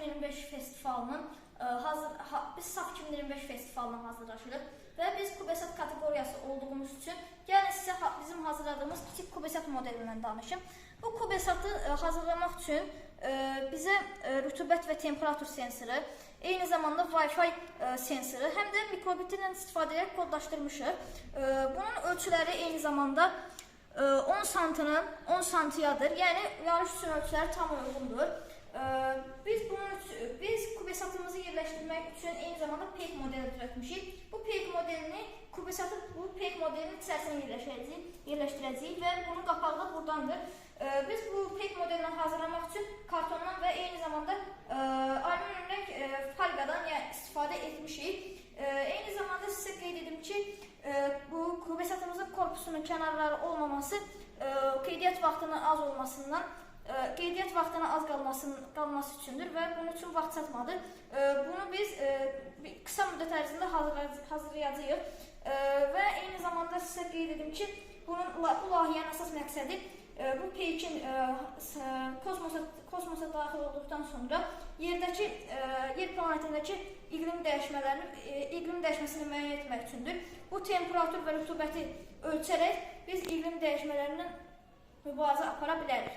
2025 festivalının biz SAF 2025 festivalına hazırlaşırıq və biz Kubesat kateqoriyası olduğumuz üçün gəlin sizə bizim hazırladığımız kiçik Kubesat modelindən danışım. Bu Kubesatı hazırlamaq üçün bizə rütubət və temperatur sensoru, eyni zamanda Wi-Fi sensoru, həm də mikrobit ilə istifadə edərək kodlaşdırmışıq. Bunun ölçüləri eyni zamanda 10 santının 10 santiyadır. Yəni yarış üçün ölçüləri tam uyğundur. Biz Kubesatımızı yerləşdirmək üçün eyni zamanda PEG modeli düzəltmişik. Bu PEG modelini modelinin içərisinə yerləşdirəcəyik və bunun qapağı da buradandır. Biz bu PEG modelini hazırlamaq üçün kartondan və eyni zamanda alüminium rəng folqadan istifadə etmişik. Eyni zamanda sizə qeyd edim ki, bu Kubesatımızın korpusunun kənarları olmaması qeydiyyat vaxtının az olmasından qeydiyyat vaxtına az qalması üçündür və bunun üçün vaxt çatmadı. Bunu biz qısa müddət ərzində hazırlayacağıq və eyni zamanda sizə qeyd edim ki, bu layihənin əsas məqsədi bu PEG-in kosmosa daxil olduqdan sonra yer planetindəki iqlim dəyişməsini müəyyən etmək üçündür. Bu temperatur və rütubəti ölçərək biz iqlim dəyişmələrindən mübarizə apara bilərik.